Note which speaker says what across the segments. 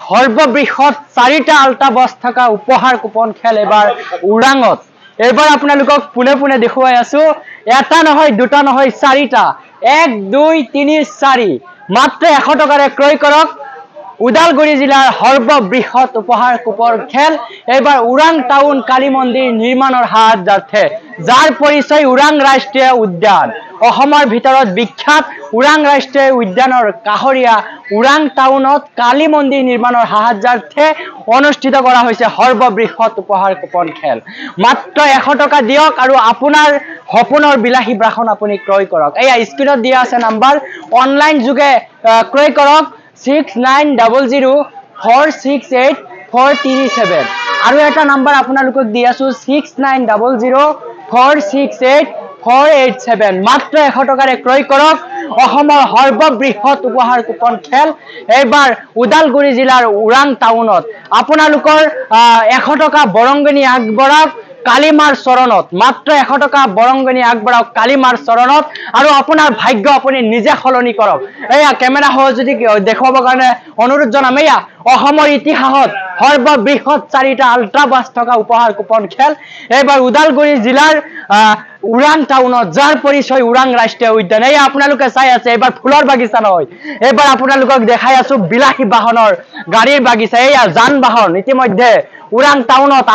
Speaker 1: সৰ্ববৃহৎ 4টা ultra bus থকা উপহাৰ কুপন খেল এবাৰ ওৰাঙত এবাৰ আপোনালোকক পুনে পুনে দেখুৱাই আছো এটা নহয় দুটা নহয় 4টা 1 2 3 4 মাত্ৰ 100 টকাৰে ক্ৰয় কৰক উদালগুৰি জিলাৰ সৰ্ববৃহৎ উপহাৰ কুপন খেল এবাৰ ওৰাং টাউন কালী মন্দিৰ নিৰ্মাণৰ সাহায্যাৰ্থে যাৰ পৰিচয় ওৰাং ৰাষ্ট্ৰীয় উদ্যান অসমৰ ভিতৰত বিখ্যাত ওৰাং ৰাষ্ট্ৰীয় উদ্যানৰ কাহৰীয়া ওৰাং টাউনত কালী মন্দিৰ নিৰ্মাণৰ সাহায্যাৰ্থে অনুষ্ঠিত কৰা হৈছে সৰ্ববৃহৎ উপহাৰ কুপন খেল মাত্ৰ 100 টকা দিয়ক আৰু আপোনাৰ সপোনৰ বিলাহী ব্ৰাখন আপুনি ক্ৰয় কৰক এই স্ক্ৰিনত দিয়া আছে নাম্বাৰ অনলাইন যোগে ক্ৰয় কৰক 6900468437 আৰু এটা নাম্বাৰ আপোনালোকক দি আছো 6900468487 মাত্ৰ 100 টকাৰে ক্ৰয় কৰক অসমৰ সৰ্ববৃহৎ উপহাৰ কুপন খেল এবাৰ উদালগুৰি জিলাৰ ওৰাং টাউনত আপোনালোকৰ 100 টকা বৰংগনি আগবঢ়াওক কালিমাৰ চৰণত মাত্ৰ 100 টকা বৰংগনি আগবঢ়াওক কালিমাৰ চৰণত আৰু আপোনাৰ ভাগ্য আপুনি নিজে সলনি কৰক এয়া কেমেৰা সহযোগী দেখুৱাবৰ কাৰণে অনুৰোধ জনাম এয়া অসমৰ ইতিহাসত সৰ্ববৃহৎ 4টা আল্ট্ৰা বাছ থকা উপহাৰ কুপন খেল এবাৰ উদালগুৰি জিলাৰ ওৰাং টাউনত যাৰ পৰিচয় ওৰাং ৰাষ্ট্ৰীয় উদ্যান এয়া আপোনালোকে চাই আছে এবাৰ ফুলৰ বাগিচা নহয় এবাৰ আপোনালোকক দেখাই আছো বিলাহী বাহনৰ গাড়ীৰ বাগিচা এয়া যান বাহন ইতিমধ্যে ওৰাং টাউনত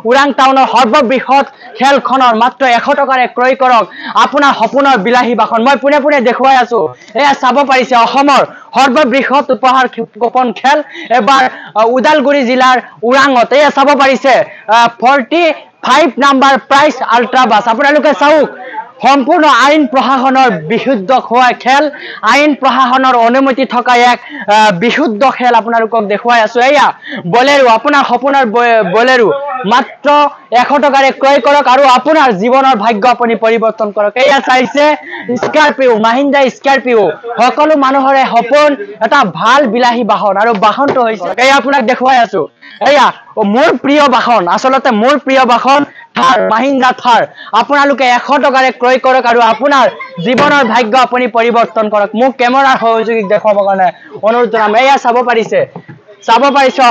Speaker 1: ওৰাং টাউনৰ সৰ্ববৃহৎ খেলখনৰ মাত্ৰ 100 টকাৰে ক্ৰয় কৰক আপোনাৰ সপোনৰ বিলাহী বাহন মই পুনে পুনে দেখুৱাই আছো এয়া চাব পাৰিছে অসমৰ সৰ্ববৃহৎ উপহাৰ কুপন খেল এবাৰ উদালগুৰি জিলাৰ ওৰাঙত এয়া চাব পাৰিছে 45 নাম্বাৰ প্ৰাইজ আল্ট্ৰা বাছ আপোনালোকে চাওক সম্পূৰ্ণ আইন প্ৰশাসনৰ বিশুদ্ধ হোৱা খেল আইন প্ৰশাসনৰ অনুমতি থকা এক বিশুদ্ধ খেল আপোনালোকক দেখুৱাই আছো এয়া বলেৰো আপোনাৰ সপোনৰ বলেৰো মাত্ৰ 100 টকাৰে ক্ৰয় কৰক আৰু আপোনাৰ জীৱনৰ ভাগ্য আপুনি পৰিৱৰ্তন কৰক এয়া চাইছে স্কৰপিও মাহিন্দ্ৰা স্কৰপিও সকলো মানুহৰে সপোন এটা ভাল বিলাহী বাহন আৰু বাহনটো হৈছে এয়া আপোনাক দেখুৱাই আছো এয়া মোৰ প্ৰিয় বাহন আসলতে মোৰ প্ৰিয় বাহন থাৰ মাহিন্দ্ৰা থাৰ আপোনালোকে 100 টকাৰে ক্ৰয় কৰক আৰু আপোনাৰ জীৱনৰ ভাগ্য আপুনি পৰিৱৰ্তন কৰক মোক কেমেৰাৰ সহযোগী দেখুৱাবৰ কাৰণে অনুৰোধ জনাম এয়া চাব পাৰিছে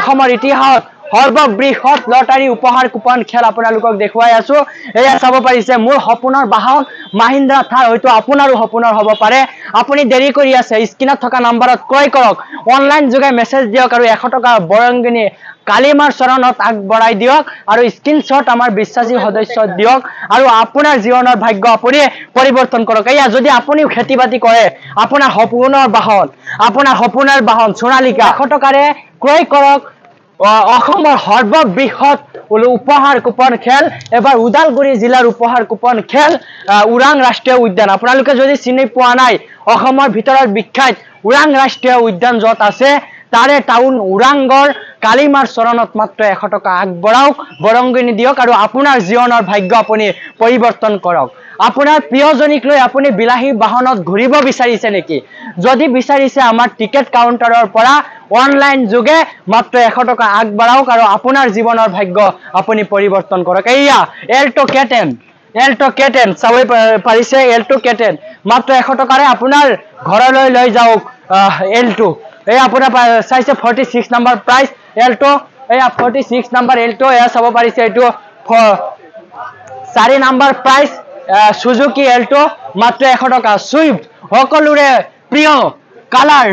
Speaker 1: অসমৰ ইতিহাসত সৰ্ববৃহৎ লটাৰী উপহাৰ কুপন খেল আপোনালোকক দেখুৱাই আছো এয়া চাব পাৰিছে মোৰ সপোনৰ বাহন মাহিন্দ্ৰা থাৰ হয়তো আপোনাৰো সপোনৰ হ'ব পাৰে আপুনি দেৰি কৰি আছে স্ক্ৰিনত থকা নম্বৰত ক্ৰয় কৰক অনলাইন যোগে মেছেজ দিয়ক আৰু 100 টকা বৰংগনি কালিমাৰ চৰণত আগবঢ়াই দিয়ক আৰু স্ক্ৰিনশ্বট আমাৰ বিশ্বাসী সদস্য দিয়ক আৰু আপোনাৰ জীৱনৰ ভাগ্য আপুনি পৰিৱৰ্তন কৰক এয়া যদি আপুনিও খেতি বাতি কৰে আপোনাৰ সপোনৰ বাহন সোণালিকা 100 টকাৰে ক্ৰয় কৰক অসমৰ সৰ্ববৃহৎ উপহাৰ কুপন খেল এবাৰ উদালগুৰি জিলাৰ উপহাৰ কুপন খেল ওৰাং ৰাষ্ট্ৰীয় উদ্যান আপোনালোকে যদি চিনি পোৱা নাই অসমৰ ভিতৰত বিখ্যাত ওৰাং ৰাষ্ট্ৰীয় উদ্যান যত আছে তাৰে টাউন ওৰাংগৰ কালিমাৰ চৰণত মাত্ৰ 100 টকা আগবঢ়াওক বৰংগনি দিয়ক আৰু আপোনাৰ জীৱনৰ ভাগ্য আপুনি পৰিৱৰ্তন কৰক আপোনাৰ প্ৰিয়জনীক লৈ আপুনি বিলাহী বাহনত ঘূৰিব বিচাৰিছে নেকি যদি বিচাৰিছে আমাৰ টিকেট কাউণ্টাৰৰ পৰা অনলাইন যোগে মাত্ৰ 100 টকা আগবঢ়াওক আৰু আপোনাৰ জীৱনৰ ভাগ্য আপুনি পৰিৱৰ্তন কৰক এয়া এল্টো কেটেন চাব পাৰিছে এল্টো কেটেন মাত্ৰ 100 টকাৰে আপোনাৰ ঘৰলৈ লৈ যাওক এল্টো এই আপোনাৰ চাইছে 46 নাম্বাৰ প্ৰাইস এল্টো এয়া 46 নাম্বাৰ এল্টো এয়া চাব পাৰিছে এটো 4 নাম্বাৰ প্ৰাইস সুজুকি এল্টো মাত্ৰ 100 টকা সুইফট সকলোৰে প্ৰিয় কালাৰ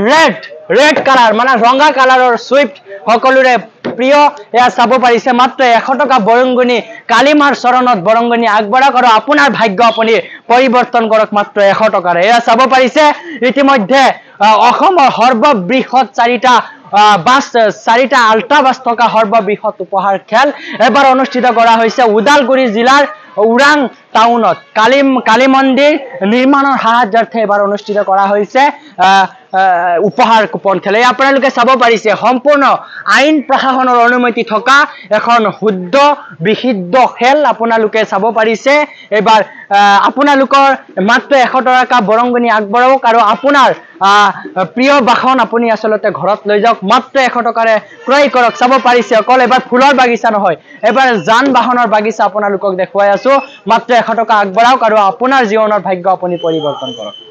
Speaker 1: ৰেড কালাৰ মানে ৰঙা কালাৰৰ সুইফট সকলোৰে প্ৰিয় এয়া চাব পাৰিছে মাত্ৰ 100 টকা বৰংগনি কালিমাৰ চৰণত বৰংগনি আগবঢ়াওক আৰু আপোনাৰ ভাগ্য আপুনি পৰিৱৰ্তন কৰক মাত্ৰ 100 টকাৰে এয়া চাব পাৰিছে ইতিমধ্যে অসমৰ সৰ্ববৃহৎ 4টা আল্ট্ৰা বাছ থকা সৰ্ববৃহৎ উপহাৰ খেল এবাৰ অনুষ্ঠিত কৰা হৈছে উদালগুৰি জিলাৰ ওৰাং টাউনত কালী মন্দিৰ নিৰ্মাণৰ সাহায্যাৰ্থে এবাৰ অনুষ্ঠিত কৰা হৈছে উপহাৰ কুপন খেল আপোনালোকে চাব পাৰিছে সম্পূৰ্ণ আইন প্ৰশাসনৰ অনুমতি থকা এখন শুদ্ধ বিশুদ্ধ খেল আপোনালোকে চাব পাৰিছে এবাৰ আপোনালোকৰ মাত্ৰ 100 টকা বৰংগনি আগবঢ়াওক আৰু আপোনাৰ প্ৰিয় বাহন আপুনি আসলতে ঘৰত লৈ যাওক মাত্ৰ 100 টকাৰে ক্ৰয় কৰক চাব পাৰিছে অকল এবাৰ ফুলৰ বাগিচা নহয় এবাৰ যান বাহনৰ বাগিচা আপোনালোকক দেখুৱাই আছো মাত্ৰ 100 টকা আগবঢ়াওক আৰু আপোনাৰ জীৱনৰ ভাগ্য আপুনি পৰিৱৰ্তন কৰক